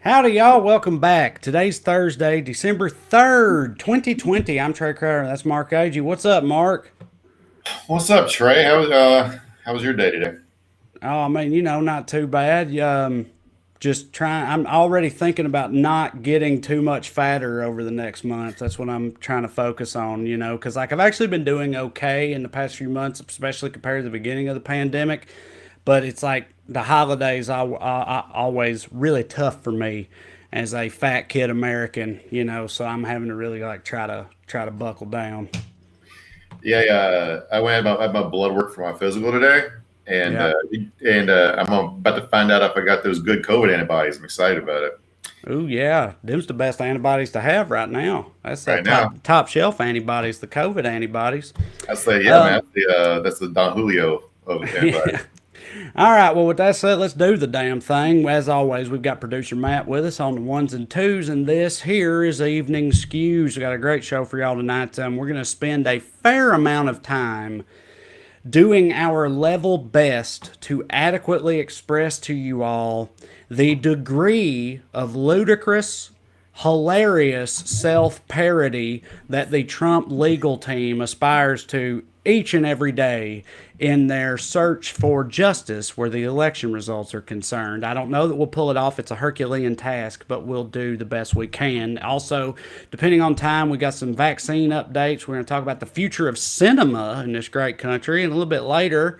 Howdy, y'all. Welcome back. Today's Thursday, December 3rd, 2020. I'm Trey Crowder. That's Mark Agee. What's up, Mark? What's up, Trey? How was your day today? Oh, I mean, not too bad. Just trying. I'm already thinking about not getting too much fatter over the next month. That's what I'm trying to focus on, because like I've actually been doing okay in the past few months, especially compared to the beginning of the pandemic. But it's like the holidays are always really tough for me as a fat kid American, so I'm having to really like try to buckle down. Yeah, I went had my blood work for my physical today, and Yeah. I'm about to find out if I got those good COVID antibodies. I'm excited about it Oh yeah, them's the best antibodies to have right now. That's that right now. top shelf antibodies, the COVID antibodies. I say, yeah, man, Um, that's the Don Julio of antibodies. yeah. All right. Well, with that said, let's do the damn thing. As always, we've got producer Matt with us on the ones and twos, and this here is Evening Skews. We got a great show for y'all tonight. We're going to spend a fair amount of time doing our level best to adequately express to you all the degree of ludicrous, hilarious self parody that the Trump legal team aspires to each and every day in their search for justice where the election results are concerned. I don't know that we'll pull it off. It's a Herculean task, but we'll do the best we can. Also, depending on time, we got some vaccine updates. We're going to talk about the future of cinema in this great country. And a little bit later,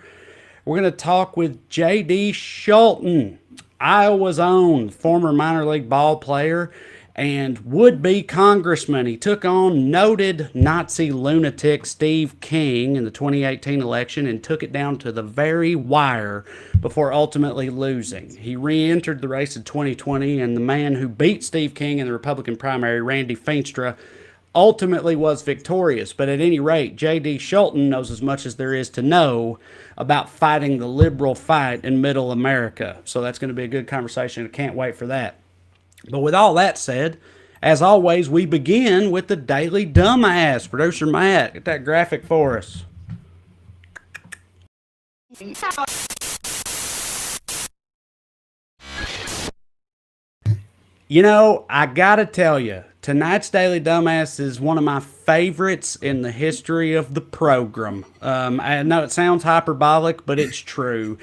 we're going to talk with JD Scholten, Iowa's own former minor league ball player and would-be congressman. He took on noted Nazi lunatic Steve King in the 2018 election and took it down to the very wire before ultimately losing. He re-entered the race in 2020, and the man who beat Steve King in the Republican primary, Randy Feenstra, ultimately was victorious. But at any rate, J.D. Scholten knows as much as there is to know about fighting the liberal fight in middle America. So that's going to be a good conversation. I can't wait for that. But with all that said, as always, we begin with the Daily Dumbass. Producer Matt, get that graphic for us. I gotta tell you, tonight's Daily Dumbass is one of my favorites in the history of the program. I know it sounds hyperbolic, but it's true.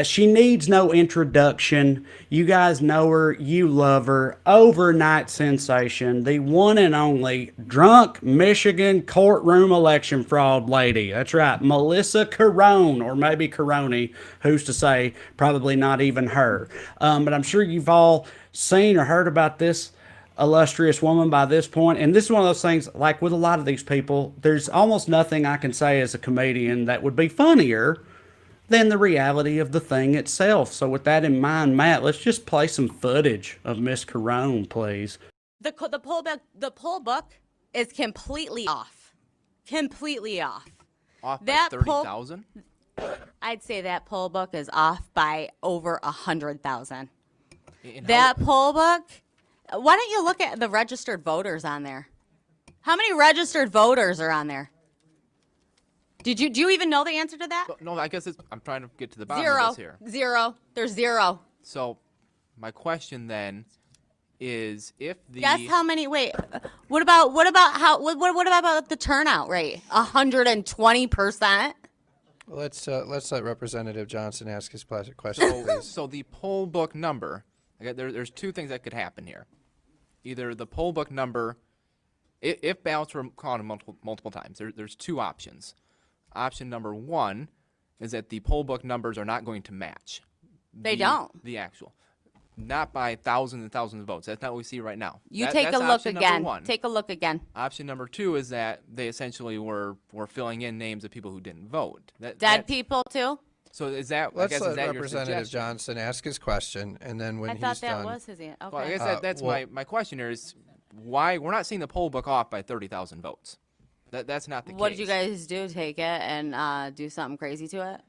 She needs no introduction. You guys know her. You love her. Overnight sensation. The one and only drunk Michigan courtroom election fraud lady. That's right. Melissa Carone, or maybe Caroni. Who's to say? Probably not even her. But I'm sure you've all seen or heard about this illustrious woman by this point. And this is one of those things, like with a lot of these people, there's almost nothing I can say as a comedian that would be funnier than the reality of the thing itself. So with that in mind, Matt, let's just play some footage of Miss Carone, please. The poll book is completely off. Completely off. Off by That poll 30,000? I'd say that poll book is off by over 100,000. And That poll book. Why don't you look at the registered voters on there? How many registered voters are on there? Do you even know the answer to that? no, I guess I'm trying to get to the bottom Zero. of this here. Zero. There's zero. So, my question then is if the Guess how many? Wait. What about the turnout rate? 120%. Let's let Representative Johnson ask his question, please. so the poll book number. There's two things that could happen here. Either the poll book number, if ballots were counted multiple times, there's two options. Option number one is that the poll book numbers are not going to match. They don't. The actual. Not by thousands and thousands of votes. That's not what we see right now. You That- take a that's look option number again. one. Take a look again. Option number two is that they essentially were filling in names of people who didn't vote. Dead people too. So is that? I Let's guess, let is that your Representative suggestion? Johnson ask his question, and then when I he's thought that done, was his answer. Okay. Well, I guess that's well- my question here is why we're not seeing the poll book off by 30,000 votes. That's not the case. What did you guys do? Take it and do something crazy to it?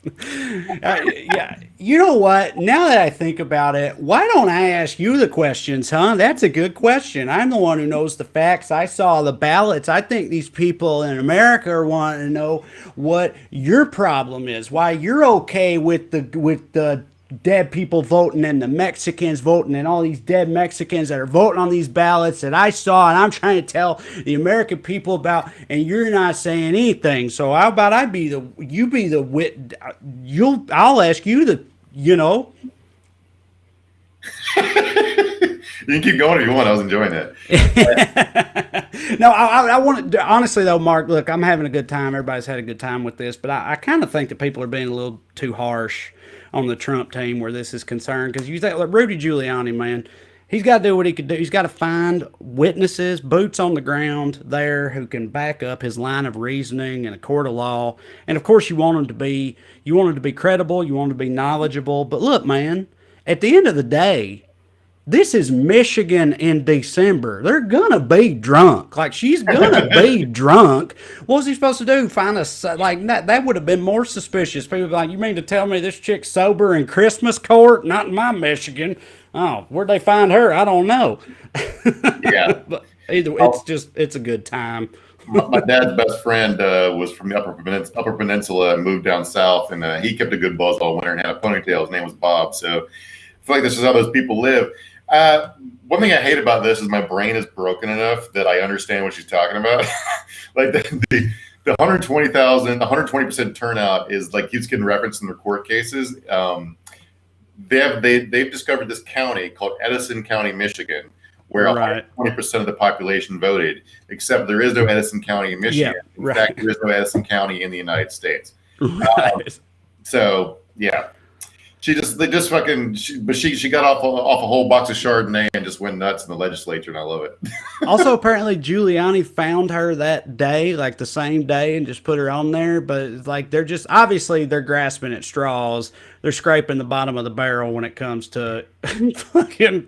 Yeah, you know what? Now that I think about it, why don't I ask you the questions, huh? That's a good question. I'm the one who knows the facts. I saw the ballots. I think these people in America are wanting to know what your problem is. Why you're okay with the dead people voting and the Mexicans voting and all these dead Mexicans that are voting on these ballots that I saw, and I'm trying to tell the American people about, and you're not saying anything. So how about I'll ask you to, you know. You can keep going if you want. I was enjoying it. No, I want to, honestly though, Mark, look, I'm having a good time. Everybody's had a good time with this, but I kind of think that people are being a little too harsh on the Trump team where this is concerned. Because you think, like Rudy Giuliani, man, he's got to do what he could do. He's got to find witnesses, boots on the ground there who can back up his line of reasoning in a court of law. And of course, you want him to be credible, you want him to be knowledgeable. But look, man, at the end of the day, this is Michigan in December. They're gonna be drunk. Like, she's gonna be drunk. What was he supposed to do? Find a like that? That would have been more suspicious. People would be like, you mean to tell me this chick's sober in Christmas court? Not in my Michigan. Oh, where'd they find her? I don't know. Yeah. But either it's a good time. My dad's best friend was from the Upper Peninsula and moved down south, and he kept a good buzz all winter and had a ponytail. His name was Bob. So I feel like this is how those people live. One thing I hate about this is my brain is broken enough that I understand what she's talking about. Like the 120% turnout is like keeps getting referenced in their court cases. They've discovered this county called Edison County, Michigan, where 120% of the population voted, except there is no Edison County in Michigan. Yeah, in fact, there is no Edison County in the United States. So yeah. She got off a whole box of Chardonnay and just went nuts in the legislature, and I love it. Also, apparently Giuliani found her that day, like the same day, and just put her on there. But it's like they're grasping at straws. They're scraping the bottom of the barrel when it comes to fucking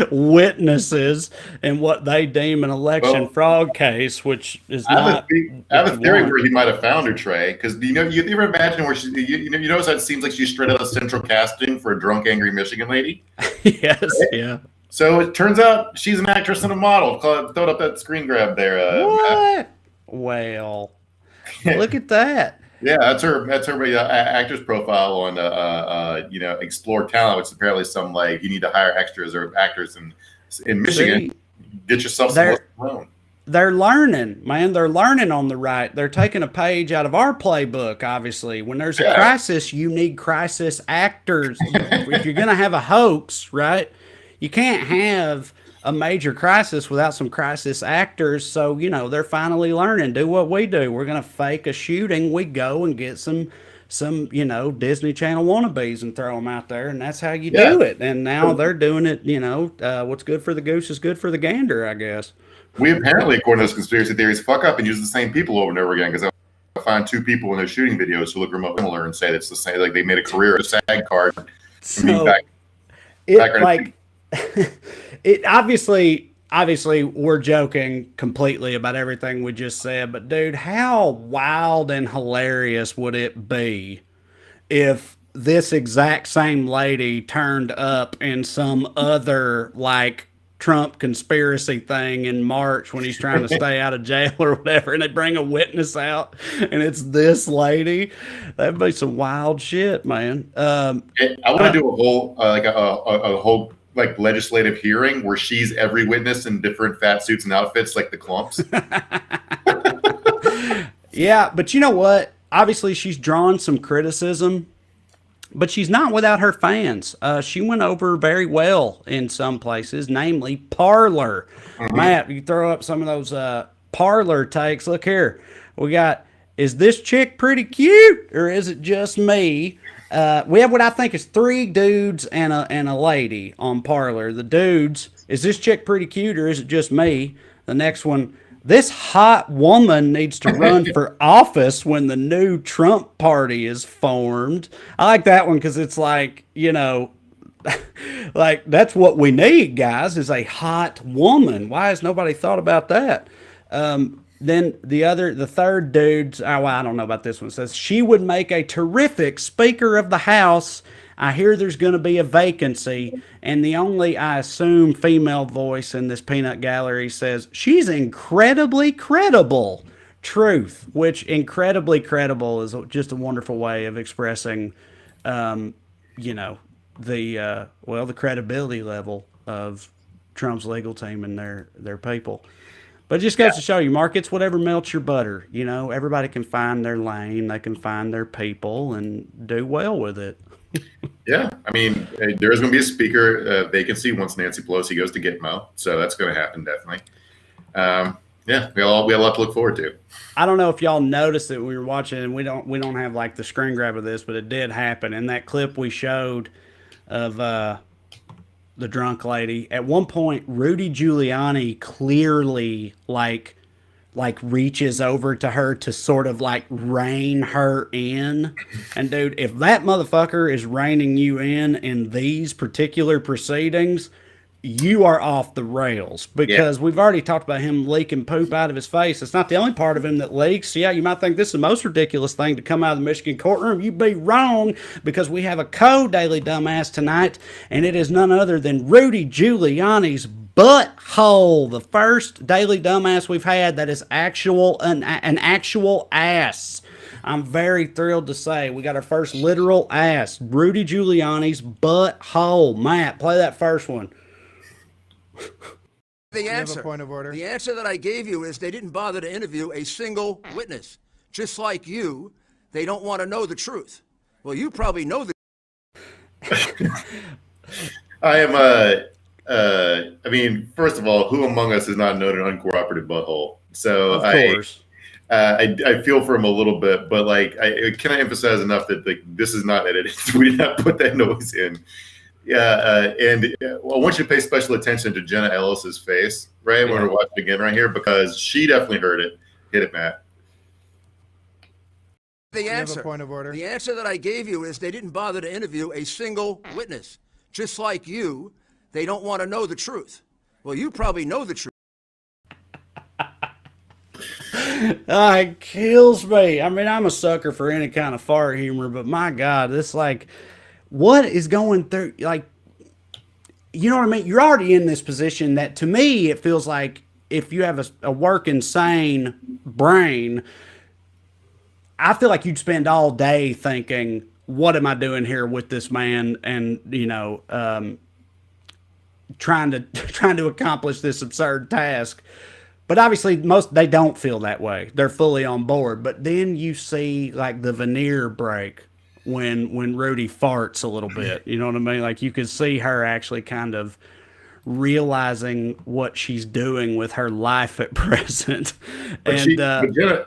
witnesses and what they deem an election fraud case, which is not. I have a theory where he might have found her, Trey, because you ever imagine where you notice how it seems like she's straight out of central casting for a drunk, angry Michigan lady? Yes, right? Yeah. So it turns out she's an actress and a model. Throw up that screen grab there. What? Well, look at that. Yeah, that's her actress profile on Explore Talent, which is apparently some like you need to hire extras or actors in Michigan. Get yourself some loan. They're learning, man. They're learning on the right. They're taking a page out of our playbook, obviously. When there's a crisis, you need crisis actors. If you're going to have a hoax, right, you can't have a major crisis without some crisis actors. So, they're finally learning. Do what we do. We're going to fake a shooting. We go and get some Disney Channel wannabes and throw them out there. And that's how you do it. And now they're doing it, what's good for the goose is good for the gander, I guess. We apparently, according to those conspiracy theories, fuck up and use the same people over and over again. Because I find two people in their shooting videos who look remote similar and say it's the same. Like they made a career of SAG card. So it obviously we're joking completely about everything we just said, but dude, how wild and hilarious would it be if this exact same lady turned up in some other like Trump conspiracy thing in March when he's trying to stay out of jail or whatever, and they bring a witness out and it's this lady? That'd be some wild shit, man. I want to do a whole a whole like legislative hearing where she's every witness in different fat suits and outfits like the clumps. Yeah, but you know what? Obviously she's drawn some criticism, but she's not without her fans. She went over very well in some places, namely Parler. Mm-hmm. Matt, you throw up some of those Parler takes. Look here. We got, is this chick pretty cute or is it just me? We have what I think is 3 dudes and a lady on Parler. The dudes, is this chick pretty cute or is it just me? The next one, this hot woman needs to run for office when the new Trump party is formed. I like that one because it's like, like that's what we need, guys, is a hot woman. Why has nobody thought about that? Then the third dude, I don't know about this one, says she would make a terrific Speaker of the House. I hear there's going to be a vacancy, and the only, I assume, female voice in this peanut gallery says she's incredibly credible. Truth, which incredibly credible is just a wonderful way of expressing, the credibility level of Trump's legal team and their people. But it just goes to show you, Mark, it's whatever melts your butter. You know, everybody can find their lane, they can find their people, and do well with it. Yeah, I mean, there is going to be a speaker vacancy once Nancy Pelosi goes to Gitmo, so that's going to happen definitely. Yeah, we have a lot to look forward to. I don't know if y'all noticed it when we were watching, and we don't have like the screen grab of this, but it did happen. In that clip we showed of the drunk lady, at one point Rudy Giuliani clearly like reaches over to her to sort of like rein her in. And dude, if that motherfucker is reining you in these particular proceedings, you are off the rails, because we've already talked about him leaking poop out of his face. It's not the only part of him that leaks. Yeah, you might think this is the most ridiculous thing to come out of the Michigan courtroom. You'd be wrong, because we have a co-daily dumbass tonight, and it is none other than Rudy Giuliani's butthole, the first daily dumbass we've had that is an actual ass. I'm very thrilled to say we got our first literal ass, Rudy Giuliani's butthole. Matt, play that first one. The answer. Point of order. The answer that I gave you is they didn't bother to interview a single witness. Just like you, they don't want to know the truth. Well, you probably know the I am I mean, first of all, who among us is not known an uncooperative butthole? So Of course. I feel for him a little bit, but like, I cannot emphasize enough that this is not edited. We did not put that noise in. Yeah, and I want you to pay special attention to Jenna Ellis's face, right, when we're watching again right here, because she definitely heard it. Hit it, Matt. The answer. Point of order. The answer that I gave you is they didn't bother to interview a single witness. Just like you, they don't want to know the truth. Well, you probably know the truth. It kills me. I mean, I'm a sucker for any kind of fart humor, but my God, this like, what is going through? Like, you know what I mean? You're already in this position that, to me, it feels like if you have a working, sane brain, I feel like you'd spend all day thinking, what am I doing here with this man? And, you know, trying to accomplish this absurd task. But obviously they don't feel that way. They're fully on board. But then you see like the veneer break when Rudy farts a little bit. You know what I mean? Like, you could see her actually kind of realizing what she's doing with her life at present. But Jenna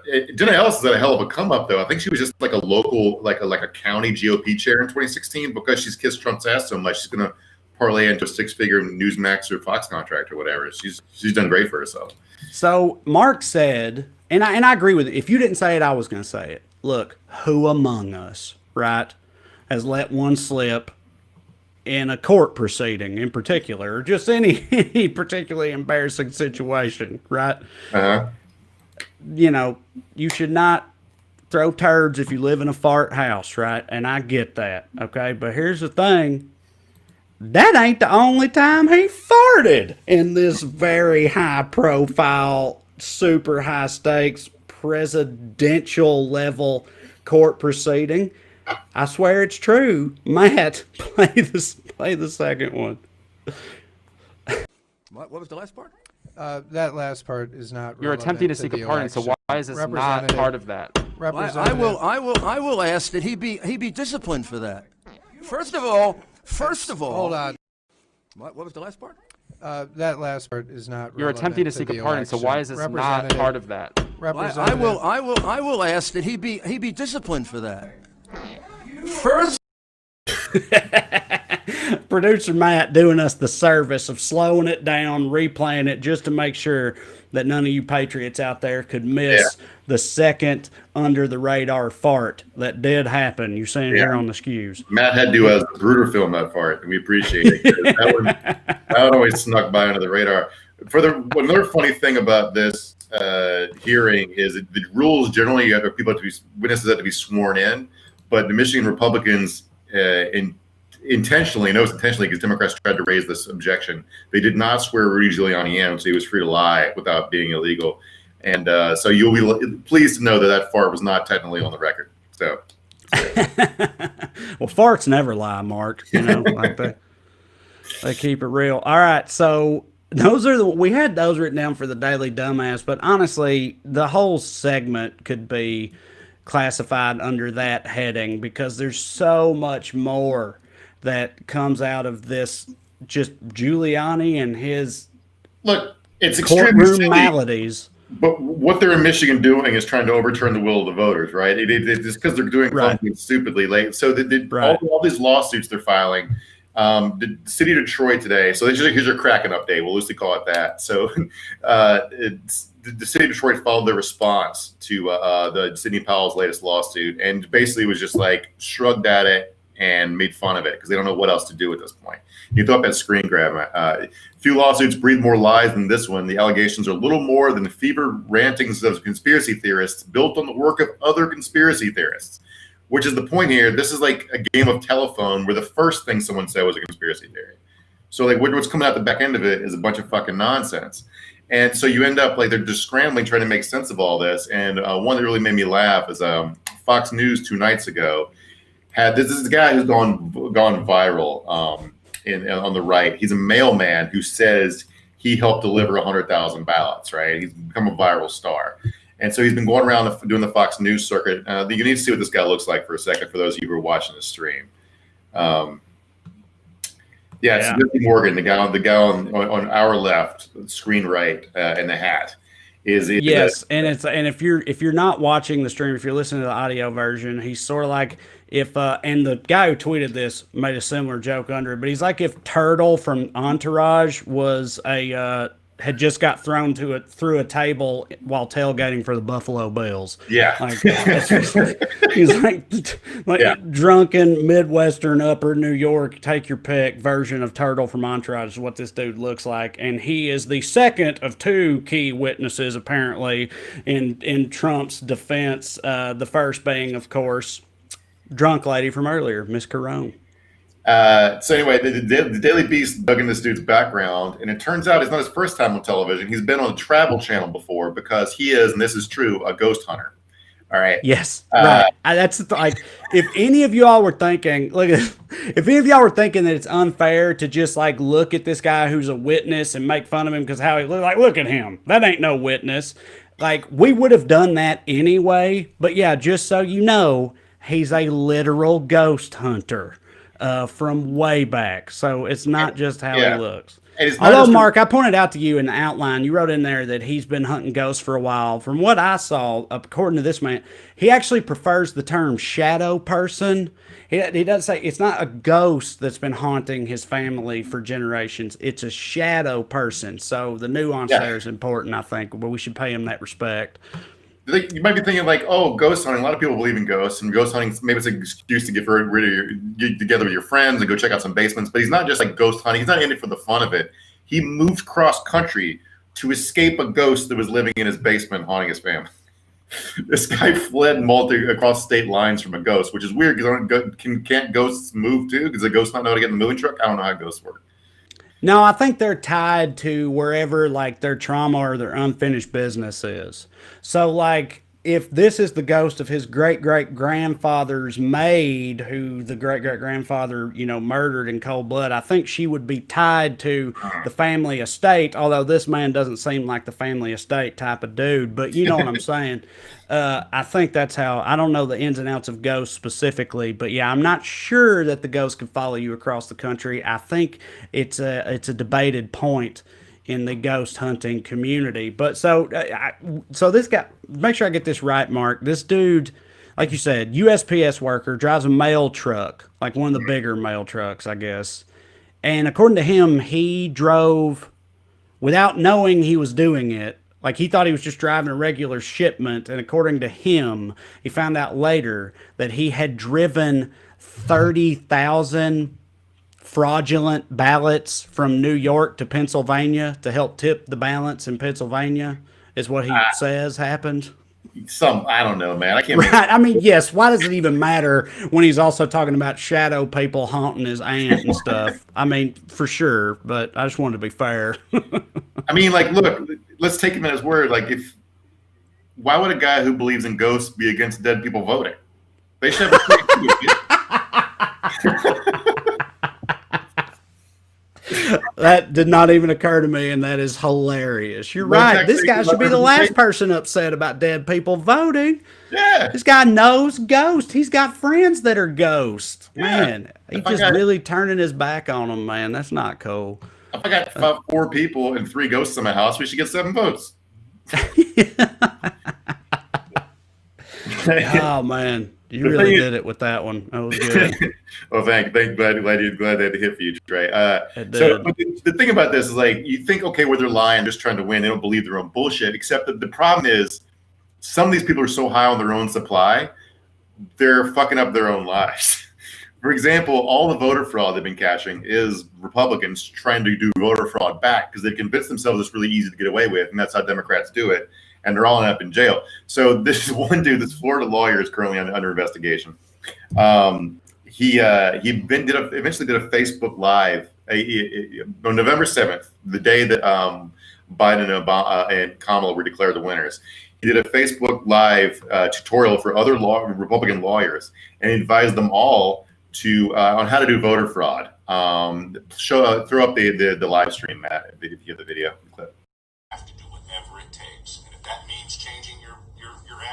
Ellis is at a hell of a come up, though. I think she was just like a local, like a county GOP chair in 2016. Because she's kissed Trump's ass so much, she's gonna parlay into a 6-figure Newsmax or Fox contract or whatever. She's done great for herself. So Mark said, and I agree with it. If you didn't say it, I was going to say it. Look, who among us, right, has let one slip in a court proceeding in particular, or just any particularly embarrassing situation, right? Uh-huh. You know, you should not throw turds if you live in a fart house, right? And I get that, okay? But here's the thing. That ain't the only time he farted in this very high-profile, super high-stakes, presidential level court proceeding. I swear it's true. Matt, play the second one. What was the last part? That last part is not. You're attempting to seek a pardon, so why is this not part of that? I will ask that he be disciplined for that. First of all. Hold on. What was the last part? That last part is not. You're attempting to seek a pardon, so why is this not part of that? I will ask that he be disciplined for that. First. Producer Matt doing us the service of slowing it down, replaying it, just to make sure that none of you patriots out there could miss the second under the radar fart that did happen. You're seeing here on the Skews. Matt had to Bruder film that fart, and we appreciate it. that one always snuck by under the radar. Another funny thing about this hearing is that the rules generally, you have witnesses have to be sworn in, but the Michigan Republicans intentionally, because Democrats tried to raise this objection, they did not swear Rudy Giuliani in, so he was free to lie without being illegal. And so you'll be pleased to know that fart was not technically on the record. So, well, Well, farts never lie, Mark. You know, like they keep it real. All right, so we had those written down for the Daily Dumbass, but honestly, the whole segment could be classified under that heading because there's so much more that comes out of this. Just Giuliani and his it's extremely courtroom silly. maladies. But what they're in Michigan doing is trying to overturn the will of the voters, right? It's because they're doing something stupidly late. So all these lawsuits they're filing. The city of Detroit today. So here's your Kraken update. We'll loosely call it that. So the city of Detroit followed their response to the Sidney Powell's latest lawsuit, and basically was just like shrugged at it and made fun of it because they don't know what else to do at this point. You throw up that screen grab. Few lawsuits breathe more lies than this one. The allegations are little more than the fevered rantings of conspiracy theorists built on the work of other conspiracy theorists, which is the point here. This is like a game of telephone where the first thing someone said was a conspiracy theory. So like what's coming out the back end of it is a bunch of fucking nonsense. And so you end up like they're just scrambling, trying to make sense of all this. And one that really made me laugh is Fox News 2 nights ago had this is a guy who's gone viral on the right. He's a mailman who says he helped deliver 100,000 ballots, right? He's become a viral star. And so he's been going around doing the Fox News circuit. You need to see what this guy looks like for a second for those of you who are watching the stream. It's Jesse Morgan, the guy on our left, screen right, in the hat. Yes, and if you're not watching the stream, if you're listening to the audio version, he's sort of like and the guy who tweeted this made a similar joke under it, but he's like if Turtle from Entourage was had just got thrown through a table while tailgating for the Buffalo Bills. Yeah, he's like drunken Midwestern Upper New York, take your pick version of Turtle from Entourage is what this dude looks like, and he is the second of two key witnesses apparently in Trump's defense. The first being, of course, drunk lady from earlier, Miss Carone. So anyway, the Daily Beast dug in this dude's background, and it turns out it's not his first time on television. He's been on the Travel Channel before because he is, and this is true, a ghost hunter. All right. Yes. Right. That's like if any of y'all were thinking, if any of y'all were thinking that it's unfair to just like look at this guy who's a witness and make fun of him because how he looks, like look at him, that ain't no witness. Like we would have done that anyway. But yeah, just so you know, he's a literal ghost hunter. From way back, so it's not just how he looks. Although, Mark, I pointed out to you in the outline, you wrote in there that he's been hunting ghosts for a while. From what I saw, according to this man, he actually prefers the term shadow person. He doesn't say it's not a ghost that's been haunting his family for generations. It's a shadow person. So the nuance there is important, I think, but we should pay him that respect. You might be thinking like, oh, ghost hunting. A lot of people believe in ghosts, and ghost hunting maybe it's an excuse to get together with your friends and go check out some basements. But he's not just like ghost hunting. He's not in it for the fun of it. He moved cross country to escape a ghost that was living in his basement haunting his family. This guy fled across state lines from a ghost, which is weird because can't ghosts move too? Because the ghosts not know how to get in the moving truck. I don't know how ghosts work. No, I think they're tied to wherever like their trauma or their unfinished business is. So like if this is the ghost of his great-great-grandfather's maid who the great-great-grandfather, murdered in cold blood, I think she would be tied to the family estate, although this man doesn't seem like the family estate type of dude, but you know what I'm saying. I think that's how, I don't know the ins and outs of ghosts specifically, but yeah, I'm not sure that the ghost can follow you across the country. I think it's a debated point in the ghost hunting community. But so this guy, make sure I get this right, Mark. This dude, like you said, USPS worker, drives a mail truck, like one of the bigger mail trucks, I guess. And according to him, he drove without knowing he was doing it. Like he thought he was just driving a regular shipment. And according to him, he found out later that he had driven 30,000 fraudulent ballots from New York to Pennsylvania to help tip the balance in Pennsylvania, is what he says happened. I don't know, man. I can't. Right. I mean, yes. Why does it even matter when he's also talking about shadow people haunting his aunt and stuff? I mean, for sure. But I just wanted to be fair. I mean, like, look, let's take him at his word. Like, why would a guy who believes in ghosts be against dead people voting? They should have a That did not even occur to me, and that is hilarious. You're Well, right. This guy should be the last representation. person upset about dead people voting. Yeah. This guy knows ghosts. He's got friends that are ghosts. Yeah. Man, he's If I just got- really turning his back on them, man. That's not cool. If I got 4 people and 3 ghosts in my house, we should get 7 votes. Oh, man. You really did it with that one. That was good. Well, glad that hit for you, Trey. It So did. but the thing about this is like you think, okay, well, they're lying, just trying to win. They don't believe their own bullshit. Except that the problem is some of these people are so high on their own supply, they're fucking up their own lives. For example, all the voter fraud they've been catching is Republicans trying to do voter fraud back because they convinced themselves it's really easy to get away with, and that's how Democrats do it. And they're all up in jail. So this one dude, this Florida lawyer, is currently under investigation. He eventually did a Facebook Live on November 7th, the day that Biden and Kamala were declared the winners. He did a Facebook Live tutorial for other Republican lawyers and advised them all to on how to do voter fraud. Throw up the live stream, Matt, if you have the video clip. Have to do whatever it takes, and if that means changing your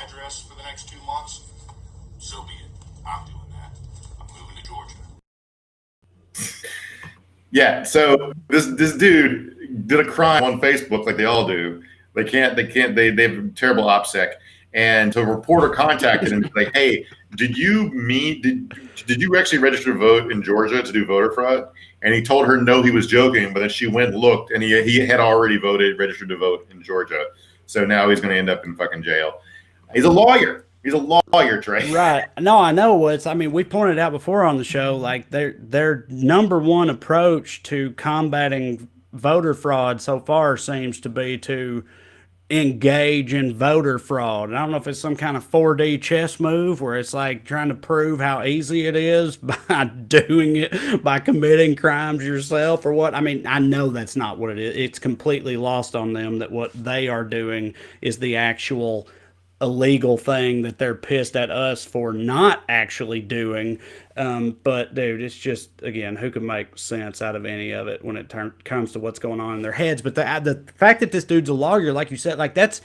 address for the next 2 months, so be it. I'm doing that. I'm moving to Georgia. Yeah, so this dude did a crime on Facebook like they all do. They have terrible OPSEC. And so a reporter contacted him like, hey, did you actually register to vote in Georgia to do voter fraud? And he told her no, he was joking, but then she went and looked, and he had already registered to vote in Georgia. So now he's going to end up in fucking jail. He's a lawyer. He's a lawyer, Trey. Right. No, I know we pointed out before on the show, like their number one approach to combating voter fraud so far seems to be to engage in voter fraud. And I don't know if it's some kind of 4D chess move where it's like trying to prove how easy it is by doing it, by committing crimes yourself or what. I mean, I know that's not what it is. It's completely lost on them that what they are doing is the actual illegal thing that they're pissed at us for not actually doing. But dude, it's just, again, who can make sense out of any of it when it comes to what's going on in their heads? But the fact that this dude's a lawyer, like you said, like that's,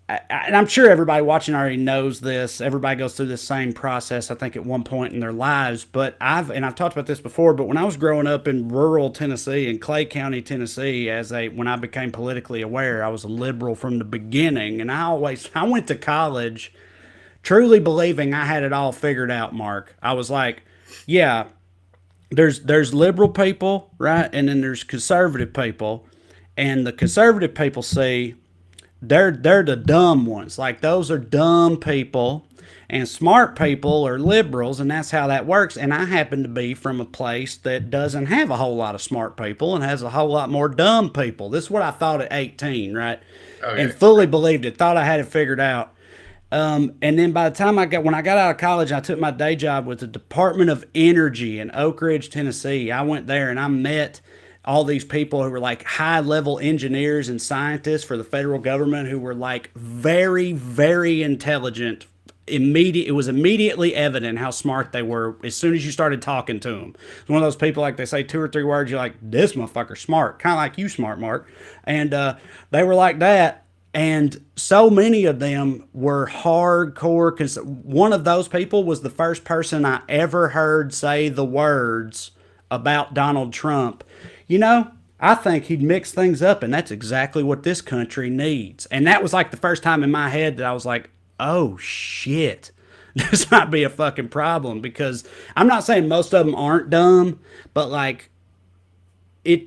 and I'm sure everybody watching already knows this. Everybody goes through this same process, I think, at one point in their lives. But I've talked about this before, but when I was growing up in rural Tennessee, in Clay County, Tennessee, when I became politically aware, I was a liberal from the beginning. And I went to college truly believing I had it all figured out, Mark. I was like, yeah, there's liberal people, right? And then there's conservative people. And the conservative people see they're the dumb ones. Like, those are dumb people, and smart people are liberals, and that's how that works. And I happen to be from a place that doesn't have a whole lot of smart people and has a whole lot more dumb people. This is what I thought at 18, right? Okay. And fully believed it, thought I had it figured out. And then by the time when I got out of college, I took my day job with the Department of Energy in Oak Ridge, Tennessee. I went there and I met all these people who were like high level engineers and scientists for the federal government who were like very, very intelligent. It was immediately evident how smart they were as soon as you started talking to them. It's one of those people, like, they say 2 or 3 words, you're like, this motherfucker's smart, kind of like you smart, Mark. And they were like that. And so many of them were hardcore, because one of those people was the first person I ever heard say the words about Donald Trump. You know, I think he'd mix things up, and that's exactly what this country needs. And that was like the first time in my head that I was like, oh shit, this might be a fucking problem. Because I'm not saying most of them aren't dumb, but like,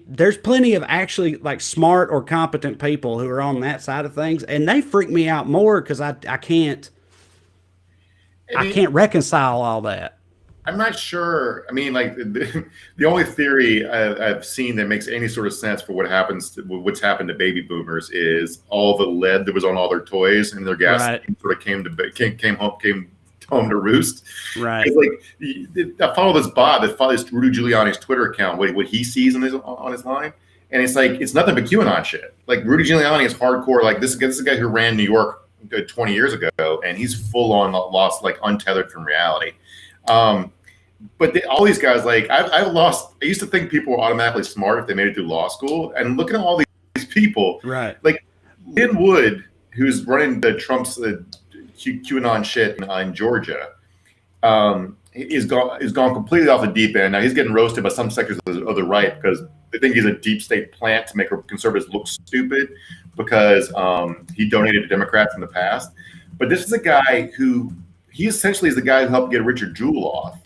there's plenty of actually like smart or competent people who are on that side of things, and they freak me out more because I can't reconcile all that. I'm not sure. I mean, like the only theory I've seen that makes any sort of sense for what's happened to baby boomers is all the lead that was on all their toys and their gas sort of came home to roost. Right. It's like I follow this bot that follows Rudy Giuliani's Twitter account. What he sees on his line, and it's like it's nothing but QAnon shit. Like Rudy Giuliani is hardcore. Like this is a guy who ran New York 20 years ago, and he's full on lost, like untethered from reality. but all these guys, like I used to think people were automatically smart if they made it through law school. And looking at all these people, Right. like Lynn Wood, who's running the Trump's QAnon shit in Georgia, is gone completely off the deep end. Now he's getting roasted by some sectors of the right because they think he's a deep state plant to make conservatives look stupid because he donated to Democrats in the past. But this is a guy he essentially is the guy who helped get Richard Jewell off.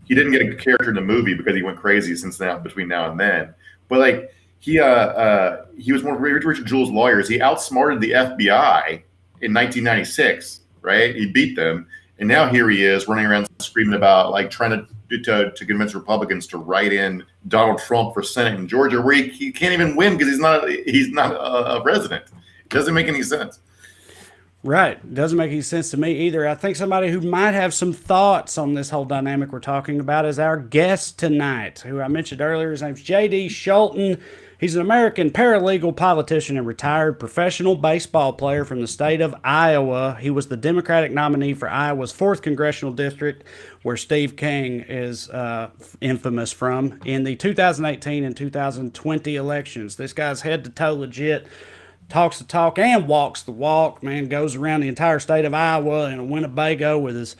He didn't get a character in the movie because he went crazy between now and then. But like he was one of Richard Jewell's lawyers. He outsmarted the FBI in 1996, right? He beat them. And now here he is running around screaming about like trying to convince Republicans to write in Donald Trump for Senate in Georgia, where he can't even win because he's not a resident. It doesn't make any sense. Right. Doesn't make any sense to me either. I think somebody who might have some thoughts on this whole dynamic we're talking about is our guest tonight, who I mentioned earlier. His name's JD Scholten. He's an American paralegal, politician, and retired professional baseball player from the state of Iowa. He was the Democratic nominee for Iowa's 4th Congressional District, where Steve King is infamous from, in the 2018 and 2020 elections. This guy's head-to-toe legit. Talks the talk and walks the walk, man. Goes around the entire state of Iowa in a Winnebago with his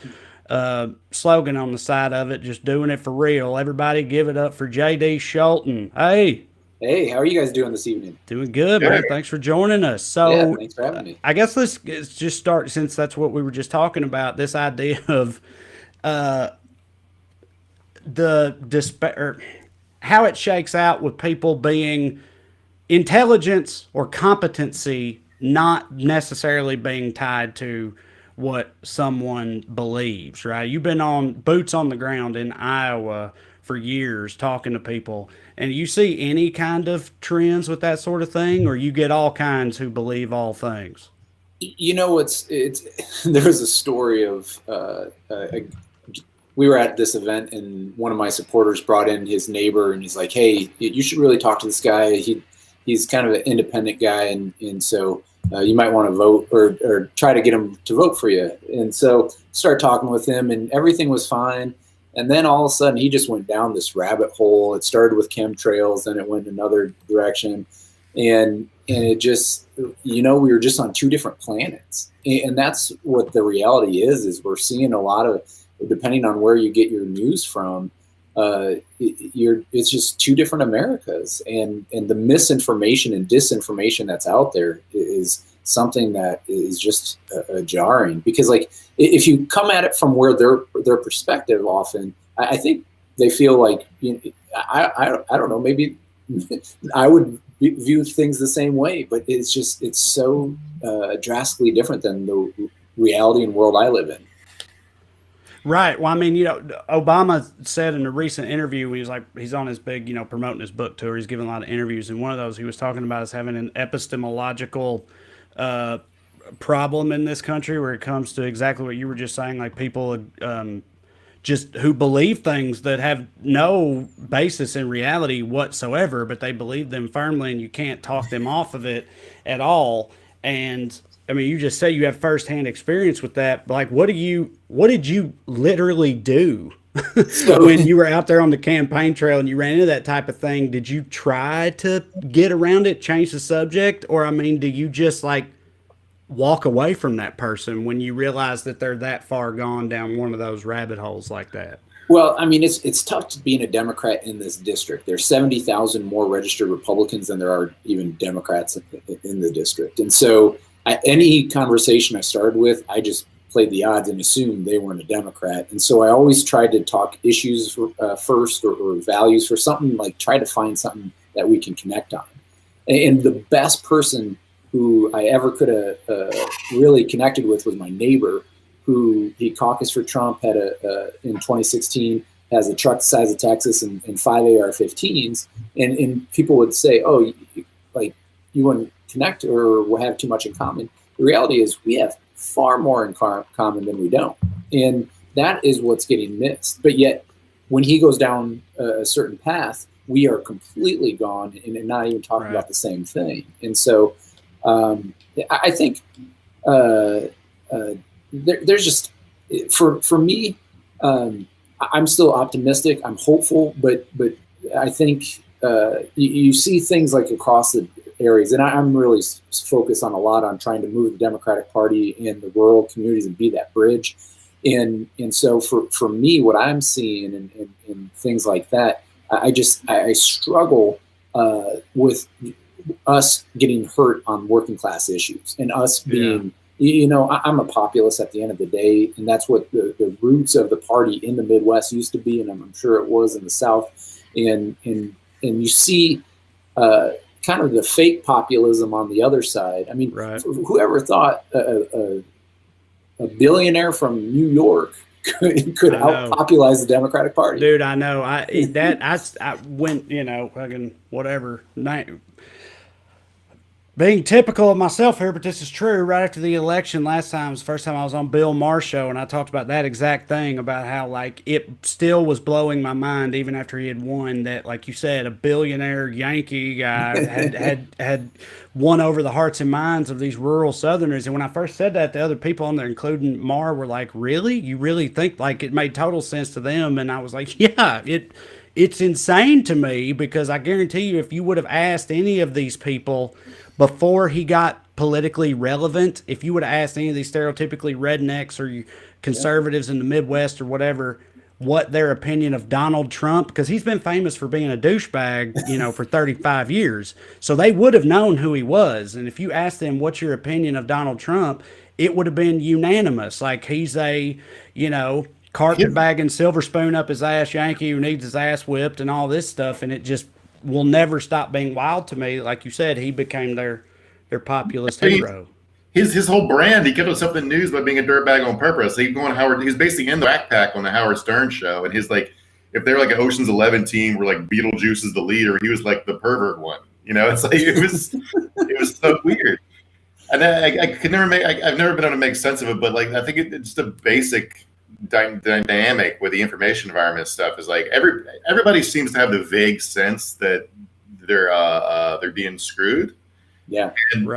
slogan on the side of it, just doing it for real. Everybody give it up for JD Scholten. Hey. Hey, how are you guys doing this evening? Doing good, man. Thanks for joining us. So, yeah, thanks for having me. I guess let's just start, since that's what we were just talking about, this idea of the despair, how it shakes out with people being intelligence or competency not necessarily being tied to what someone believes, right? You've been on boots on the ground in Iowa for years talking to people, and you see any kind of trends with that sort of thing, or you get all kinds who believe all things? You know, there's a story of we were at this event and one of my supporters brought in his neighbor and he's like, hey, you should really talk to this guy. He's kind of an independent guy, and so you might want to vote or try to get him to vote for you. And so start talking with him, and everything was fine. And then all of a sudden, he just went down this rabbit hole. It started with chemtrails, then it went another direction, and it just, we were just on 2 different planets. And that's what the reality is we're seeing a lot of, depending on where you get your news from, it's just 2 different Americas, and the misinformation and disinformation that's out there is something that is just jarring, because like if you come at it from where their perspective, often I think they feel like, I don't know, maybe I would view things the same way, but it's so drastically different than the reality and world I live in. Right. Well, I mean, Obama said in a recent interview, he's on his big, promoting his book tour. He's giving a lot of interviews. And one of those he was talking about is having an epistemological problem in this country where it comes to exactly what you were just saying, like people just who believe things that have no basis in reality whatsoever, but they believe them firmly and you can't talk them off of it at all. And I mean, you just say you have firsthand experience with that. But like, what did you literally do when you were out there on the campaign trail and you ran into that type of thing? Did you try to get around it, change the subject? Or, I mean, do you just like walk away from that person when you realize that they're that far gone down one of those rabbit holes like that? Well, I mean, it's tough to being a Democrat in this district. There's 70,000 more registered Republicans than there are even Democrats in the district. And so any conversation I started with, I just played the odds and assumed they weren't a Democrat. And so I always tried to talk issues first or values for something, like try to find something that we can connect on. And the best person who I ever could have really connected with was my neighbor, who he caucused for Trump, had in 2016, has a truck the size of Texas and 5 AR-15s. And people would say, oh, you wouldn't connect or have too much in common. The reality is we have far more in common than we don't. And that is what's getting missed. But yet, when he goes down a certain path, we are completely gone and not even talking about the same thing. And so I think there's just, for me, I'm still optimistic. I'm hopeful, but I think you see things like across the areas, and I'm really focused on a lot on trying to move the Democratic Party in the rural communities and be that bridge. And so for me, what I'm seeing and things like that, I struggle with us getting hurt on working class issues and us being, I'm a populist at the end of the day, and that's what the roots of the party in the Midwest used to be, and I'm sure it was in the South. And you see kind of the fake populism on the other side. I mean, whoever thought a billionaire from New York could out-populize the Democratic Party? Dude, I know. I went, fucking whatever. Being typical of myself here, but this is true. Right after the election last time was the first time I was on Bill Maher's show, and I talked about that exact thing, about how, like, it still was blowing my mind even after he had won, that, like you said, a billionaire Yankee guy had won over the hearts and minds of these rural Southerners. And when I first said that, the other people on there, including Maher, were like, really? You really think? Like, it made total sense to them. And I was like, yeah, it's insane to me, because I guarantee you, if you would have asked any of these people before he got politically relevant, if you would have asked any of these stereotypically rednecks or conservatives in the Midwest or whatever, what their opinion of Donald Trump, because he's been famous for being a douchebag, for 35 years. So they would have known who he was. And if you asked them, what's your opinion of Donald Trump, it would have been unanimous. Like, he's a, carpetbagging, silver spoon up his ass Yankee who needs his ass whipped and all this stuff. And it just will never stop being wild to me. Like you said, he became their populist hero. His whole brand, he kept himself in the news by being a dirtbag on purpose. He's basically in the backpack on the Howard Stern show, and his, like, if they're like an Ocean's 11 team where like Beetlejuice is the leader, he was like the pervert one. It's like it was so weird. And I've never been able to make sense of it, but like I think it's the basic dynamic with the information environment stuff is like everybody seems to have the vague sense that they're being screwed. Yeah. And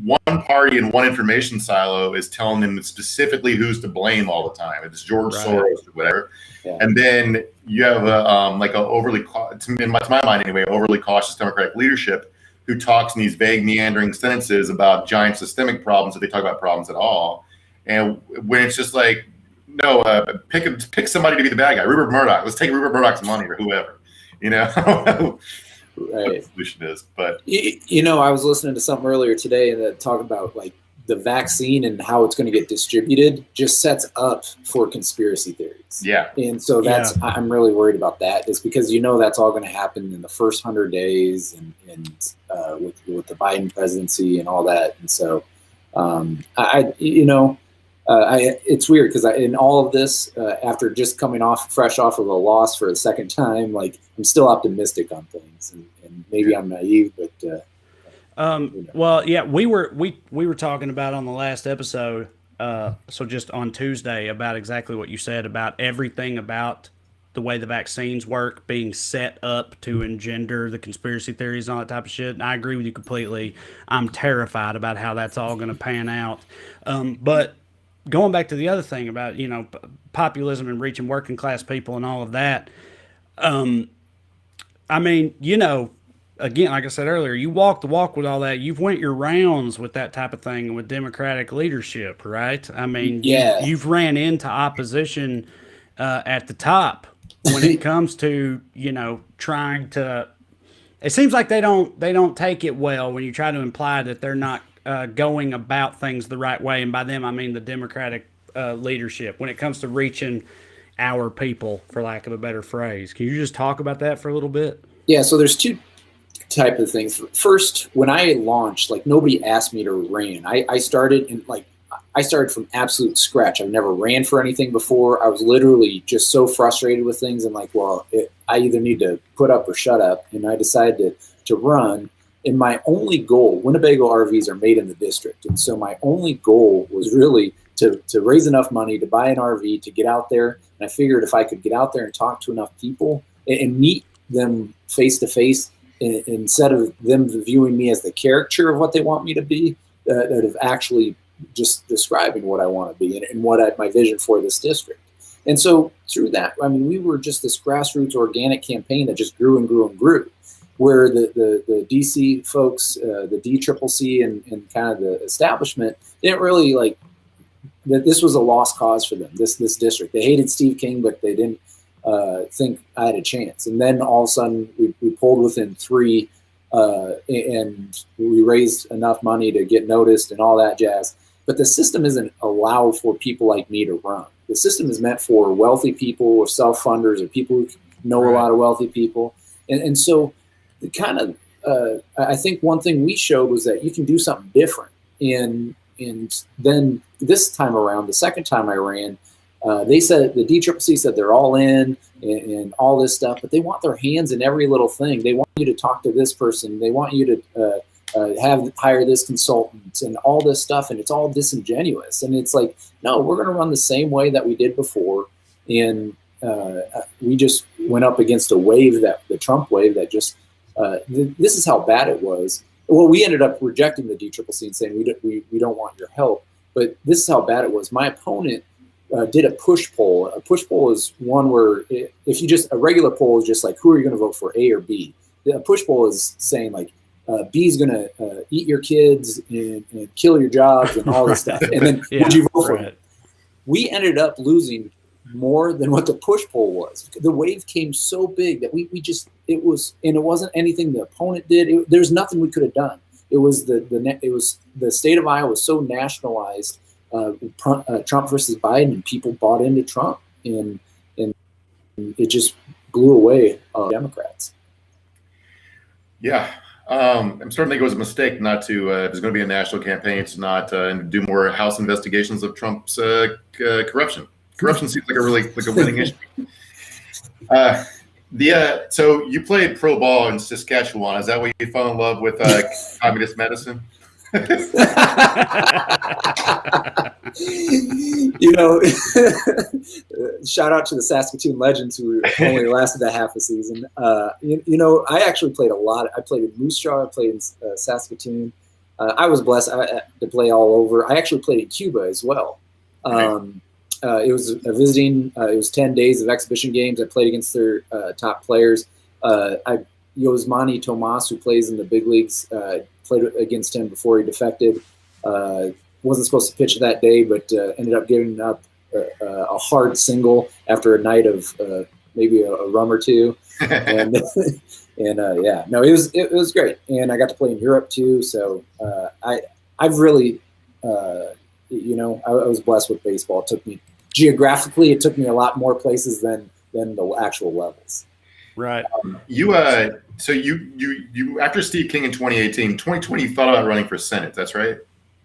one party in one information silo is telling them specifically who's to blame all the time. It's George Soros or whatever. Yeah. And then you have to my mind anyway, overly cautious Democratic leadership who talks in these vague meandering sentences about giant systemic problems, if they talk about problems at all. And when it's just like, no, pick somebody to be the bad guy. Rupert Murdoch. Let's take Rupert Murdoch's money or whoever. What the solution is. But I was listening to something earlier today that talked about like the vaccine and how it's going to get distributed just sets up for conspiracy theories. Yeah. And so I'm really worried about that. It's because that's all going to happen in the first 100 days and with the Biden presidency and all that. And so it's weird because in all of this, after just coming fresh off of a loss for a second time, like I'm still optimistic on things, and maybe I'm naive, but well, yeah, we were talking about on the last episode, so just on Tuesday, about exactly what you said about everything about the way the vaccines work being set up to engender the conspiracy theories and all that type of shit. And I agree with you completely. I'm terrified about how that's all going to pan out. But going back to the other thing about, populism and reaching working class people and all of that. I mean, again, like I said earlier, you walk the walk with all that. You've went your rounds with that type of thing with Democratic leadership, right? I mean, you've ran into opposition at the top when it comes to, trying to. It seems like they don't take it well when you try to imply that they're not going about things the right way, and by them I mean the Democratic leadership when it comes to reaching our people, for lack of a better phrase. Can you just talk about that for a little bit? Yeah, so there's two type of things. First, when I launched, like nobody asked me to run. I started from absolute scratch. I've never ran for anything before. I was literally just so frustrated with things and like, well, I either need to put up or shut up, and I decided to run. And my only goal, Winnebago RVs are made in the district. And so my only goal was really to raise enough money to buy an RV, to get out there. And I figured if I could get out there and talk to enough people and meet them face to face, instead of them viewing me as the caricature of what they want me to be, that of actually just describing what I want to be and what my vision for this district. And so through that, I mean, we were just this grassroots organic campaign that just grew and grew and grew, where the DC folks, the DCCC and kind of the establishment didn't really like that this was a lost cause for them, this district. They hated Steve King, but they didn't think I had a chance. And then all of a sudden we pulled within 3 and we raised enough money to get noticed and all that jazz. But the system isn't allowed for people like me to run. The system is meant for wealthy people or self-funders or people who know a lot of wealthy people. And so the kind of, I think one thing we showed was that you can do something different. And then this time around, the second time I ran, they said, the DCCC said they're all in and all this stuff, but they want their hands in every little thing. They want you to talk to this person. They want you to hire this consultant and all this stuff, and it's all disingenuous. And it's like, no, we're going to run the same way that we did before. And we just went up against a wave, that the Trump wave, that just this is how bad it was. Well, we ended up rejecting the DCCC and saying we don't want your help. But this is how bad it was. My opponent did a push poll. A push poll is one where if you just, a regular poll is just like, who are you going to vote for, A or B? A push poll is saying like, B is going to eat your kids and kill your jobs and all this stuff. And then would you vote for it? We ended up losing more than what the push poll was. The wave came so big that we just, it wasn't anything the opponent did. There's nothing we could have done. It was the state of Iowa was so nationalized, Trump versus Biden, and people bought into Trump, and it just blew away Democrats. Yeah. I'm starting to think it was a mistake not to, if there's going to be a national campaign, to not do more House investigations of Trump's corruption. Corruption seems like a winning issue. So you played pro ball in Saskatchewan. Is that where you fell in love with communist medicine? Shout out to the Saskatoon Legends, who only lasted a half a season. I actually played a lot. I played in Moose Jaw. I played in Saskatoon. I was blessed to play all over. I actually played in Cuba as well. It was a visiting. It was 10 days of exhibition games. I played against their top players. Yosmani Tomas, who plays in the big leagues, played against him before he defected. Wasn't supposed to pitch that day, but ended up giving up a hard single after a night of maybe a rum or two. And it was great. And I got to play in Europe too. So I've really, I was blessed with baseball. Geographically, it took me a lot more places than the actual levels. Right. So you after Steve King in 2020, you thought about running for Senate. That's right.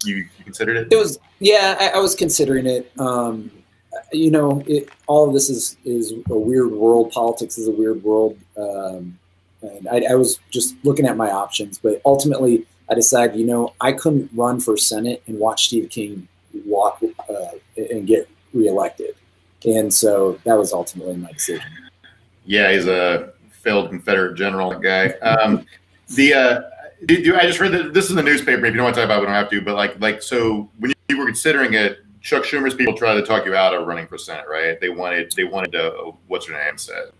You considered it? It was, I was considering it. All of this is a weird world. Politics is a weird world. And I was just looking at my options, but ultimately I decided, I couldn't run for Senate and watch Steve King walk and get reelected. And so that was ultimately my decision. Yeah, he's a failed Confederate general guy. I just read that this is in the newspaper. If you don't want to talk about it, we don't have to. But so when you were considering it, Chuck Schumer's people tried to talk you out of running for Senate, right? They wanted to, what's her name said.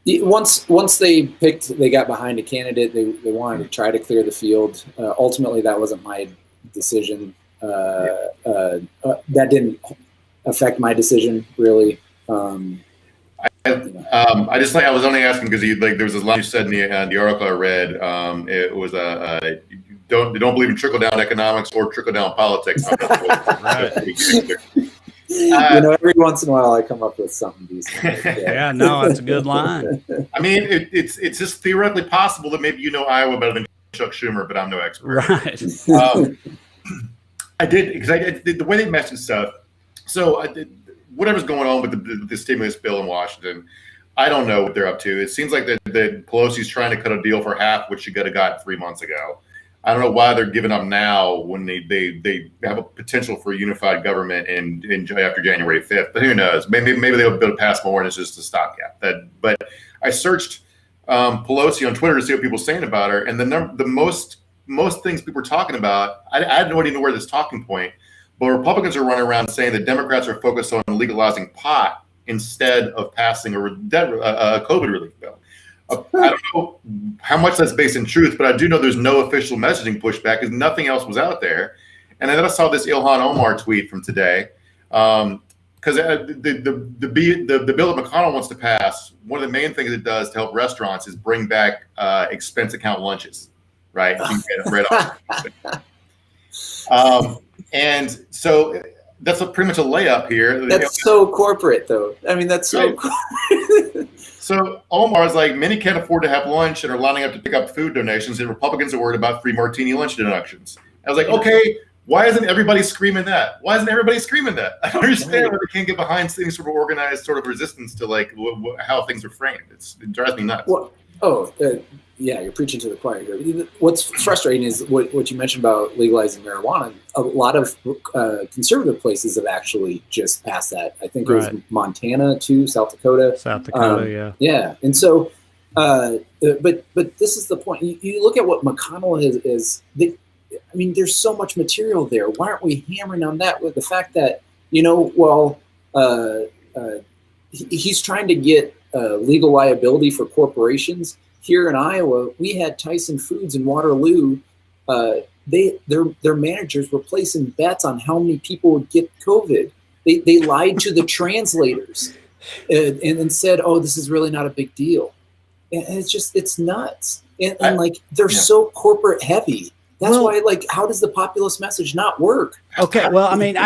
Once they got behind a candidate, they wanted to try to clear the field. Ultimately, that wasn't my decision. That didn't affect my decision really. I was only asking because there was this line you said in the article I read. It was don't believe in trickle down economics or trickle down politics. Right. Every once in a while I come up with something decent. Yeah, no, that's a good line. I mean, it's just theoretically possible that maybe Iowa better than Chuck Schumer, but I'm no expert. Right. I did because I did the way they mentioned stuff. So I did. Whatever's going on with the stimulus bill in Washington, I don't know what they're up to. It seems like that Pelosi's trying to cut a deal for half, which she could have got 3 months ago. I don't know why they're giving up now when they have a potential for a unified government after January 5th. But who knows? Maybe they'll be able to pass more and it's just a stopgap. But I searched Pelosi on Twitter to see what people are saying about her, and the most things people are talking about, I had no idea where this talking point. But Republicans are running around saying that Democrats are focused on legalizing pot instead of passing a COVID relief bill. I don't know how much that's based in truth, but I do know there's no official messaging pushback because nothing else was out there. And then I saw this Ilhan Omar tweet from today, because the bill that McConnell wants to pass, one of the main things it does to help restaurants is bring back expense account lunches, right? You can get it right off. And so that's pretty much a layup here. That's so corporate, though. I mean, that's so corporate. So Omar's like, many can't afford to have lunch and are lining up to pick up food donations, and Republicans are worried about free martini lunch deductions. I was like, okay, why isn't everybody screaming that? Why isn't everybody screaming that? I don't understand why they can't get behind things sort of organized sort of resistance to like how things are framed. It drives me nuts. Well, yeah, you're preaching to the choir here. What's frustrating is what you mentioned about legalizing marijuana. A lot of conservative places have actually just passed that. I think it was Montana too, South Dakota. Yeah. And so, but this is the point. You look at what McConnell is. I mean, there's so much material there. Why aren't we hammering on that with the fact that, he's trying to get legal liability for corporations. Here in Iowa, we had Tyson Foods in Waterloo. Their managers were placing bets on how many people would get COVID. They lied to the translators and then said, "Oh, this is really not a big deal." And it's nuts. And they're so corporate heavy. That's why, how does the populist message not work? Okay, well, I mean,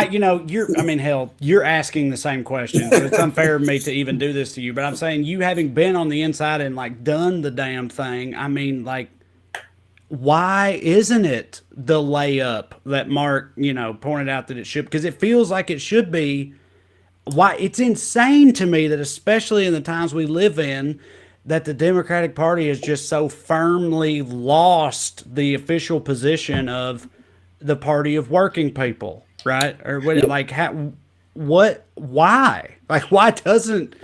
you're asking the same question, so it's unfair of me to even do this to you. But I'm saying, you having been on the inside and done the damn thing, I mean, why isn't it the layup that Mark, pointed out that it should? Because it feels like it should be. Why it's insane to me that, especially in the times we live in, that the Democratic Party has just so firmly lost the official position of the party of working people, right? Or why? Why isn't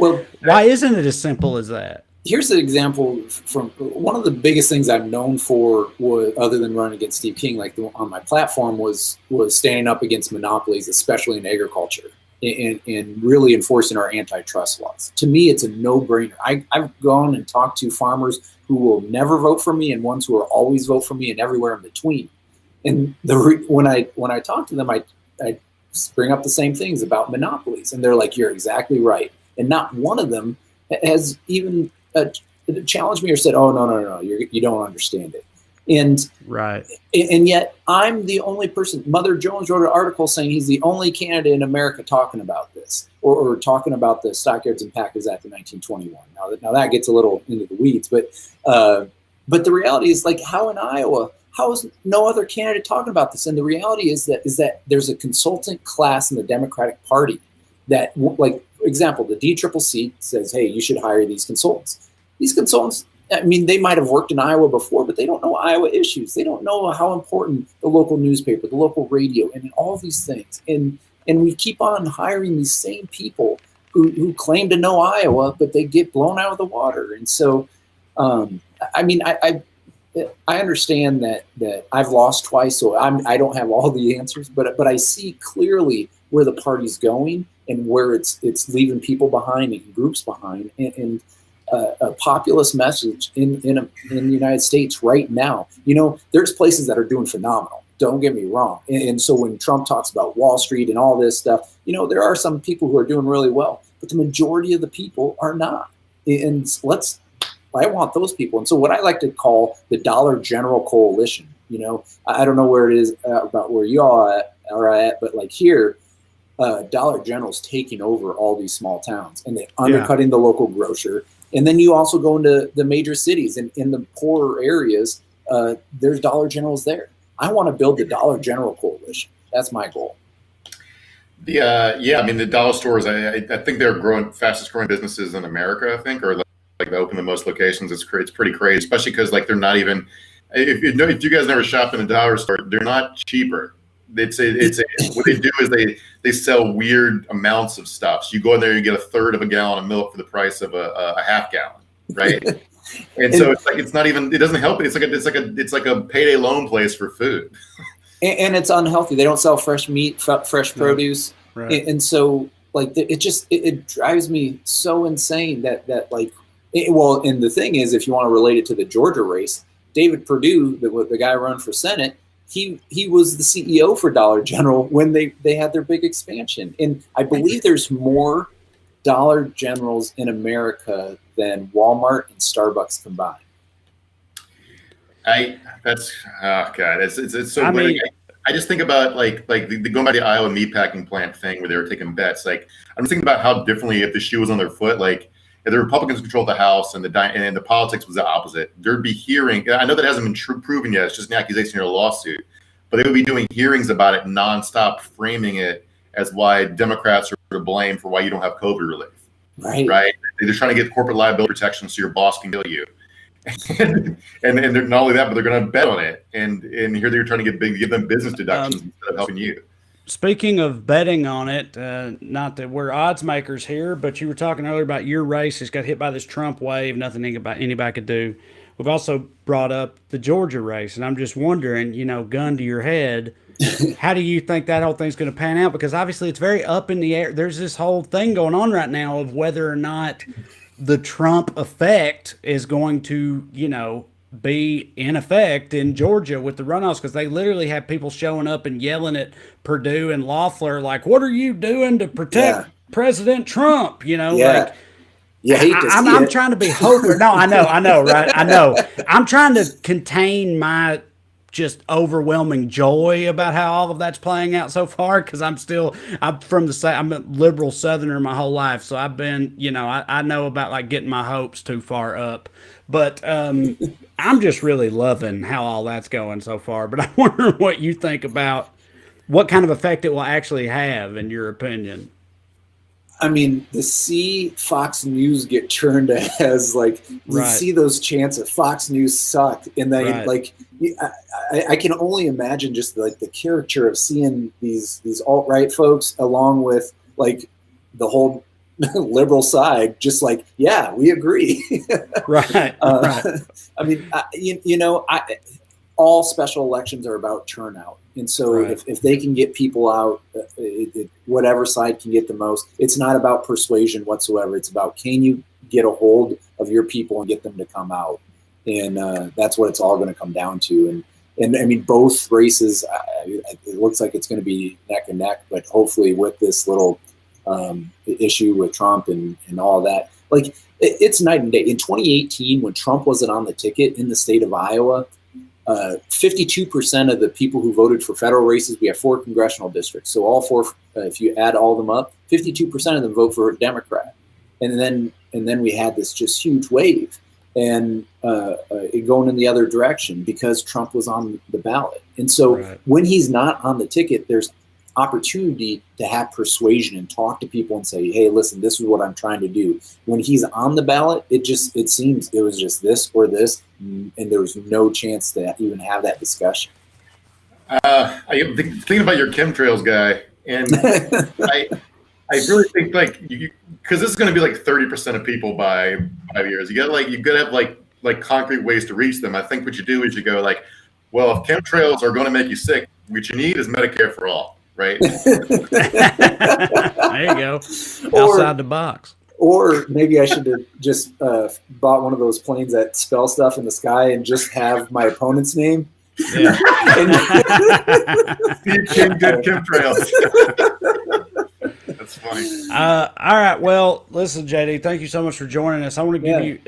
it as simple as that? Here's an example from one of the biggest things I've known for, other than running against Steve King, on my platform, was standing up against monopolies, especially in agriculture. And really enforcing our antitrust laws. To me, it's a no-brainer. I've gone and talked to farmers who will never vote for me and ones who will always vote for me and everywhere in between. And when I talk to them, I bring up the same things about monopolies, and they're like, "You're exactly right." And not one of them has even challenged me or said, "Oh, no, you don't understand it." And yet I'm the only person. Mother Jones wrote an article saying he's the only candidate in America talking about this, or talking about the Stockyards and Packers Act of 1921. Now that gets a little into the weeds, but the reality is, how in Iowa, how is no other candidate talking about this? And the reality is that there's a consultant class in the Democratic Party that, example, the DCCC says, "Hey, you should hire these consultants." These consultants, I mean, they might have worked in Iowa before, but they don't know Iowa issues. They don't know how important the local newspaper, the local radio, and all these things. And we keep on hiring these same people who claim to know Iowa, but they get blown out of the water. And so, I mean, I understand that I've lost twice, so I don't have all the answers, but I see clearly where the party's going and where it's leaving people behind and groups behind, and a populist message in the United States right now. There's places that are doing phenomenal. Don't get me wrong. And so when Trump talks about Wall Street and all this stuff, there are some people who are doing really well, but the majority of the people are not. And I want those people. And so what I like to call the Dollar General Coalition, I don't know where it is about where you all are at, but here, Dollar General's taking over all these small towns, and they're undercutting the local grocer. And then you also go into the major cities, and in the poorer areas, there's Dollar Generals there. I want to build the Dollar General Coalition. That's my goal. I mean, the dollar stores, I think they're fastest growing businesses in America, I think, or they open the most locations. It's pretty crazy, especially because they're not even, if you guys never shop in a dollar store, they're not cheaper. What they do is they sell weird amounts of stuff. So you go in there, you get a third of a gallon of milk for the price of a half gallon, right? And so it's not even, it doesn't help it. It's like a payday loan place for food. And it's unhealthy. They don't sell fresh meat, fresh produce. Right. And so like it drives me so insane that like, well, and the thing is, if you want to relate it to the Georgia race, David Perdue, the guy running for Senate, he was the CEO for Dollar General when they had their big expansion. And I believe there's more Dollar Generals in America than Walmart and Starbucks combined. That's oh god, it's so weird. I just think about like the going by the Iowa meatpacking plant thing where they were taking bets. Like I'm thinking about how differently if the shoe was on their foot. Like if the Republicans controlled the House and the politics was the opposite, there'd be hearing. I know that hasn't been proven yet. It's just an accusation or a lawsuit, but they would be doing hearings about it nonstop, framing it as why Democrats are to blame for why you don't have COVID relief. Right. They're trying to get corporate liability protection so your boss can kill you. and they're not only that, but they're going to bet on it. And here they're trying to give them business deductions instead of helping you. Speaking of betting on it, not that we're odds makers here, but you were talking earlier about your race has got hit by this Trump wave, nothing anybody could do. We've also brought up the Georgia race, and I'm just wondering, gun to your head, how do you think that whole thing's going to pan out? Because obviously it's very up in the air. There's this whole thing going on right now of whether or not the Trump effect is going to, be in effect in Georgia with the runoffs, because they literally have people showing up and yelling at Perdue and Loeffler like, what are you doing to protect President Trump? Like, I'm trying to be hopeful. No, I know, right? I know. I'm trying to contain my just overwhelming joy about how all of that's playing out so far, because I'm a liberal Southerner my whole life, so I've been, I know about like getting my hopes too far up, but I'm just really loving how all that's going so far. But I wonder what you think about what kind of effect it will actually have, in your opinion. I mean, to see Fox News get turned as like, you see those chants of Fox News sucked, and then like, I can only imagine just like the caricature of seeing these alt-right folks along with like the whole liberal side, just like, yeah, we agree. Right. I mean, all special elections are about turnout. And so if they can get people out, whatever side can get the most, it's not about persuasion whatsoever. It's about, can you get a hold of your people and get them to come out? And that's what it's all going to come down to. And I mean, both races, it looks like it's going to be neck and neck, but hopefully with this little issue with Trump and all that, like it's night and day. In 2018, when Trump wasn't on the ticket in the state of Iowa, 52% of the people who voted for federal races, we have 4 congressional districts. So all 4, if you add all of them up, 52% of them vote for a Democrat. And then we had this just huge wave, and it going in the other direction because Trump was on the ballot. And so when he's not on the ticket, there's opportunity to have persuasion and talk to people and say, hey, listen, this is what I'm trying to do. When he's on the ballot, it seems it was just this or this, and there was no chance to even have that discussion. I'm thinking about your chemtrails guy, and I really think like because this is going to be like 30% of people by 5 years. You got to have like concrete ways to reach them. I think what you do is you go like, well, if chemtrails are going to make you sick, what you need is Medicare for all. Right. There you go. Outside the box. Or maybe I should have just bought one of those planes that spell stuff in the sky and just have my opponent's name. Yeah. Steve King did chemtrails. That's funny. All right. Well, listen, JD, thank you so much for joining us. I want to give you,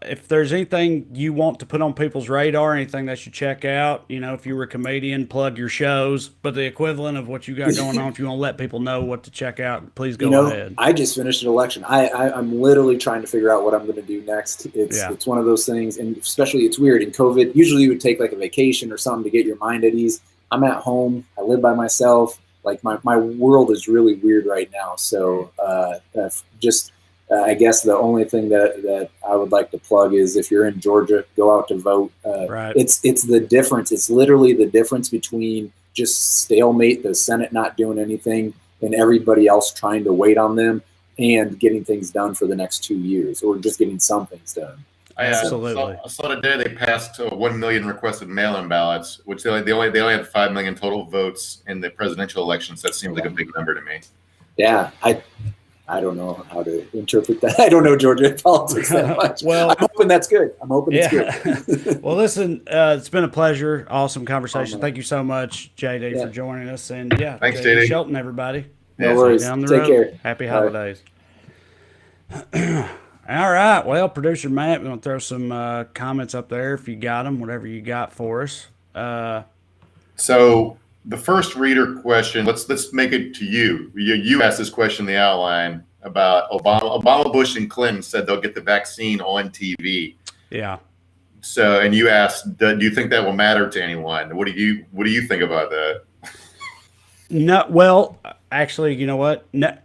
if there's anything you want to put on people's radar, anything they should check out, if you were a comedian, plug your shows, but the equivalent of what you got going on, if you want to let people know what to check out, please go ahead. I just finished an election. I'm literally trying to figure out what I'm going to do next. It's one of those things, and especially it's weird in COVID. Usually you would take like a vacation or something to get your mind at ease. I'm at home. I live by myself. Like my world is really weird right now. So I guess the only thing that I would like to plug is if you're in Georgia, go out to vote. It's the difference. It's literally the difference between just stalemate, the Senate not doing anything, and everybody else trying to wait on them, and getting things done for the next 2 years, or just getting some things done. Absolutely. I saw today they passed 1 million requested mail-in ballots, which they only had 5 million total votes in the presidential elections. That seems like a big number to me. Yeah, I don't know how to interpret that. I don't know Georgia politics that much. Well, I'm hoping that's good. I'm hoping it's good. Well, listen, it's been a pleasure. Awesome conversation. Thank you so much, JD, for joining us. And thanks, JD JD. Scholten, everybody. No worries. Down the Take road. care. Happy holidays. All right. Well, producer Matt, we're going to throw some comments up there if you got them, whatever you got for us. So the first reader question, let's make it to you. You asked this question in the outline about Obama, Bush, and Clinton said they'll get the vaccine on TV. Yeah. So, and you asked, do you think that will matter to anyone? What do you think about that? No. Well, actually, you know what? No.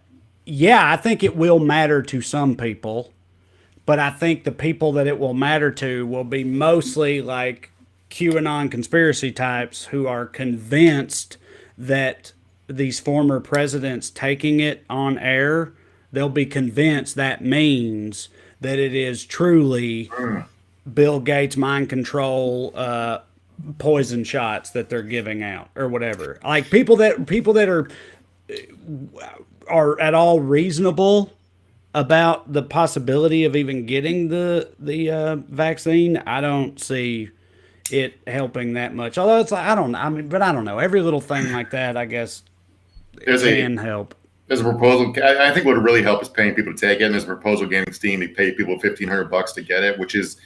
Yeah, I think it will matter to some people, but I think the people that it will matter to will be mostly like QAnon conspiracy types who are convinced that these former presidents taking it on air, they'll be convinced that means that it is truly Bill Gates mind control poison shots that they're giving out or whatever. Like people that are at all reasonable about the possibility of even getting the vaccine, I don't see it helping that much. Although it's like, I don't know. Every little thing like that, I guess, can help. There's a proposal. I think what would really help is paying people to take it. And there's a proposal gaining steam to pay people $1,500 to get it, which is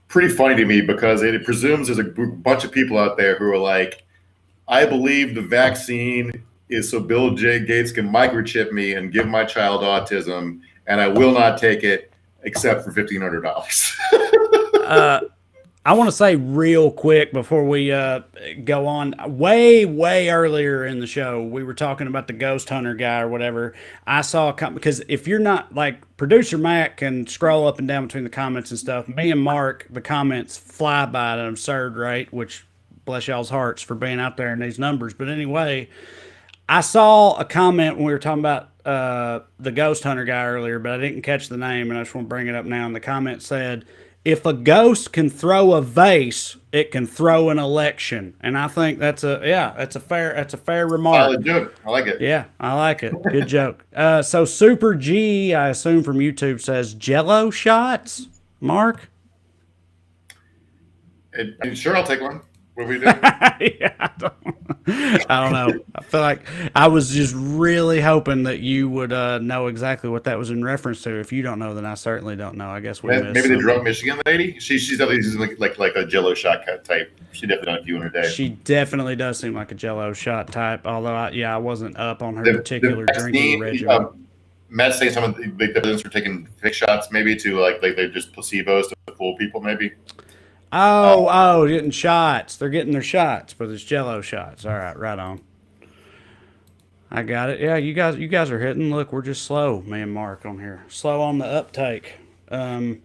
pretty funny to me because it presumes there's a bunch of people out there who are like, I believe the vaccine is so Bill J. Gates can microchip me and give my child autism, and I will not take it except for $1,500. I want to say real quick before we go on, way earlier in the show, we were talking about the ghost hunter guy or whatever. I saw because if you're not like producer Matt can scroll up and down between the comments and stuff. Me and Mark, the comments fly by at an absurd rate, which bless y'all's hearts for being out there in these numbers. But anyway, I saw a comment when we were talking about the ghost hunter guy earlier, but I didn't catch the name, and I just want to bring it up now. And the comment said, if a ghost can throw a vase, it can throw an election. And I think that's a fair remark. I like it. Yeah, I like it. Good joke. So Super G, I assume from YouTube, says Jello shots. Mark? Sure, I'll take one. What are we doing? Yeah, I don't know. I feel like I was just really hoping that you would know exactly what that was in reference to. If you don't know, then I certainly don't know. I guess we missed maybe the something. drunk Michigan lady. She's definitely using like a Jello shot type. She definitely done a few in her day. She definitely does seem like a Jello shot type. Although I wasn't up on her particular drinking regimen. Matt's saying some of the presidents are taking fake shots, maybe to like they're just placebos to fool people, maybe. Oh, getting shots. They're getting their shots, but it's Jello shots. All right, right on. I got it. Yeah, you guys are hitting. Look, we're just slow, me and Mark on here. Slow on the uptake. I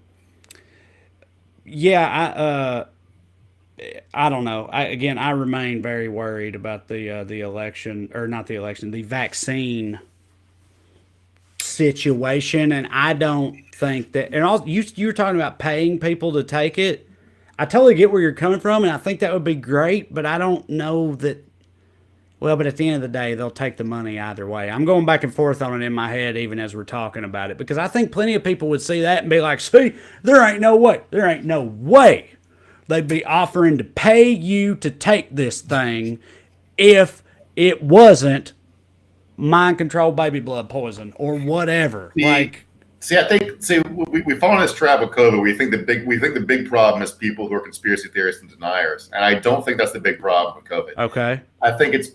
don't know. I remain very worried about the election, or not the election, the vaccine situation, and I don't think that. And all you were talking about paying people to take it. I totally get where you're coming from, and I think that would be great, but I don't know that. Well, but at the end of the day, they'll take the money either way. I'm going back and forth on it in my head even as we're talking about it, because I think plenty of people would see that and be like, see, there ain't no way they'd be offering to pay you to take this thing if it wasn't mind control baby blood poison or whatever. I think we fall in this trap of COVID. We think the big problem is people who are conspiracy theorists and deniers, and I don't think that's the big problem with COVID. Okay. I think it's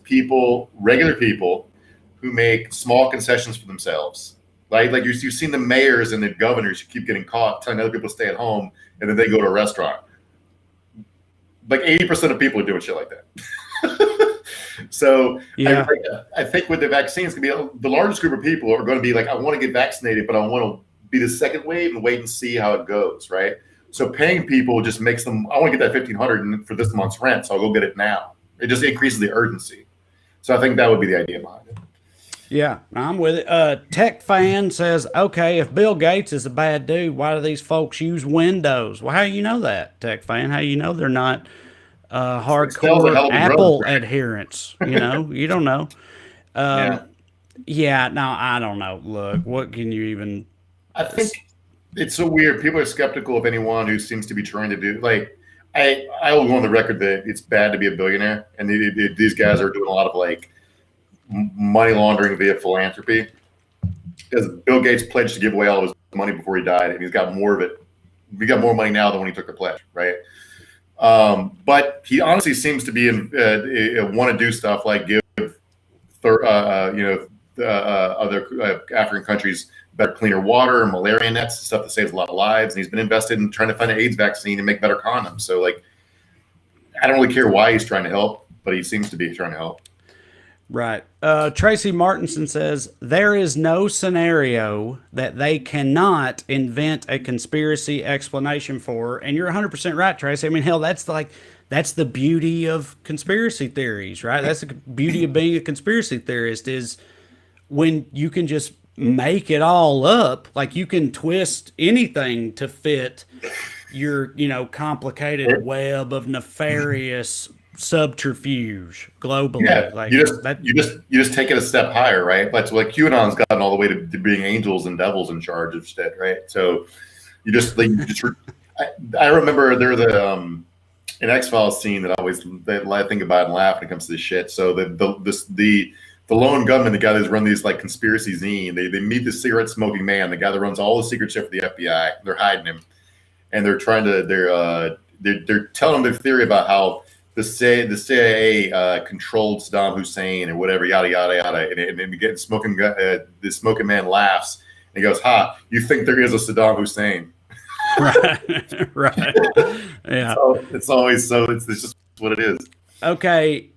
regular people, who make small concessions for themselves. Like you've seen the mayors and the governors who keep getting caught telling other people to stay at home, and then they go to a restaurant. Like 80% of people are doing shit like that. So yeah. I think with the vaccines, the largest group of people are going to be like, I want to get vaccinated, but I want to be the second wave and wait and see how it goes, right? So paying people just makes them, I want to get that $1,500 for this month's rent, so I'll go get it now. It just increases the urgency. So I think that would be the idea behind it. Yeah, I'm with it. Tech Fan says, okay, if Bill Gates is a bad dude, why do these folks use Windows? Well, how do you know that, Tech Fan? How do you know they're not hardcore Apple adherents? You know, you don't know. Yeah, no, I don't know. Look, what can you even? I think it's so weird. People are skeptical of anyone who seems to be trying to do like. I will go on the record that it's bad to be a billionaire, and these guys are doing a lot of like money laundering via philanthropy. Because Bill Gates pledged to give away all of his money before he died, and he's got more of it. We got more money now than when he took the pledge, right? But he honestly seems to be want to do stuff like give other African countries better, cleaner water, malaria nets, stuff that saves a lot of lives. And he's been invested in trying to find an AIDS vaccine and make better condoms. So, like, I don't really care why he's trying to help, but he seems to be trying to help. Right. Tracy Martinson says there is no scenario that they cannot invent a conspiracy explanation for, and you're 100% right, Tracy. I mean, hell, that's the beauty of conspiracy theories, right? That's the beauty of being a conspiracy theorist is when you can just make it all up. Like you can twist anything to fit your, complicated web of nefarious subterfuge globally. Yeah, like you just take it a step higher, right? That's like QAnon's gotten all the way to being angels and devils in charge of shit, right? So I remember there an X-Files scene that I think about and laugh when it comes to this shit. So the lone gunman, the guy that's run these like conspiracy zine, they meet the cigarette smoking man, the guy that runs all the secret shit for the FBI. They're hiding him, and they're telling their theory about how the CIA controlled Saddam Hussein or whatever, yada yada yada, and the smoking man laughs and he goes, "Ha! You think there is a Saddam Hussein?" right. Yeah. So it's just what it is. Okay.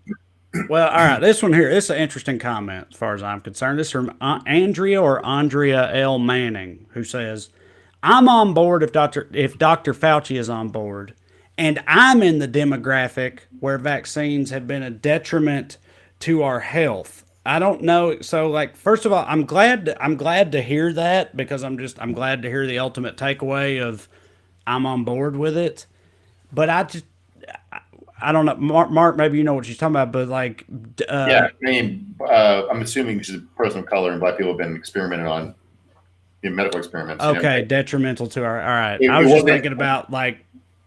Well, all right. This one here, this is an interesting comment as far as I'm concerned. This is from Andrea L. Manning, who says, "I'm on board if Dr. Fauci is on board. And I'm in the demographic where vaccines have been a detriment to our health. I don't know. So, like, first of all, I'm glad to hear that because I'm glad to hear the ultimate takeaway of I'm on board with it. But I don't know, Mark. Maybe you know what she's talking about. But like, yeah, I mean, I'm assuming she's a person of color and black people have been experimented on in medical experiments. Okay, detrimental to our. All right, I was just thinking about like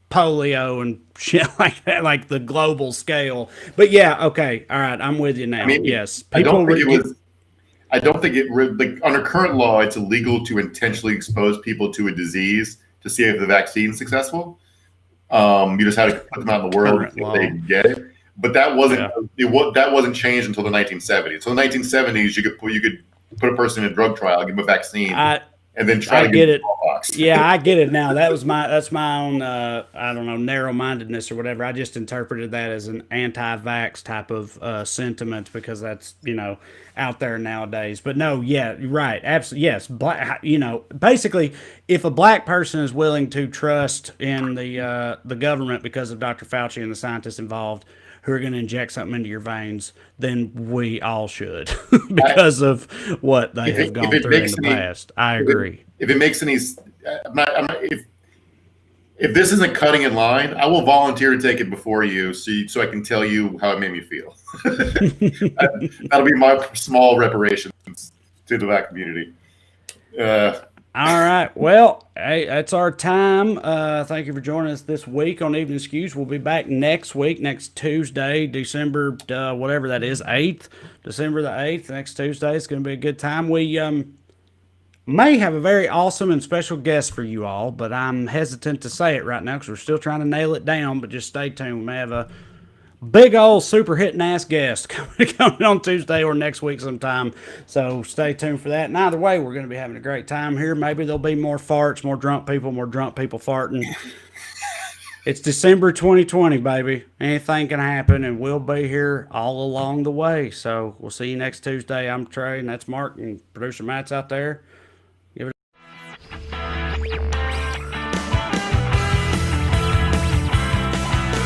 polio and shit like that, like the global scale. But yeah, okay, all right, I'm with you now. I mean, yes, I don't think like under current law, it's illegal to intentionally expose people to a disease to see if the vaccine is successul. You just had to put them out in the world if they could get it. But that wasn't changed until the 1970s. So in the 1970s, you could put a person in a drug trial, give them a vaccine, and then try to get it. Yeah, I get it now. That's my own I don't know, narrow-mindedness or whatever. I just interpreted that as an anti-vax type of sentiment because that's out there nowadays. But no, yeah, right, absolutely, yes. Black, basically, if a black person is willing to trust in the government because of Dr. Fauci and the scientists involved who are going to inject something into your veins, then we all should because of what they have gone through in the past. I agree. If it makes any, if this isn't cutting in line, I will volunteer to take it before you, so I can tell you how it made me feel. That'll be my small reparations to the black community. All right. Well, hey, that's our time. Thank you for joining us this week on Evening Skews. We'll be back next week, next Tuesday, December, whatever that is, 8th, December the 8th, next Tuesday. It's going to be a good time. We may have a very awesome and special guest for you all, but I'm hesitant to say it right now because we're still trying to nail it down, but just stay tuned. We may have a big old super hitting ass guest coming on Tuesday or next week sometime. So stay tuned for that. And either way, we're going to be having a great time here. Maybe there'll be more farts, more drunk people farting. It's December 2020, baby. Anything can happen, and we'll be here all along the way. So we'll see you next Tuesday. I'm Trey, and that's Mark, and producer Matt's out there.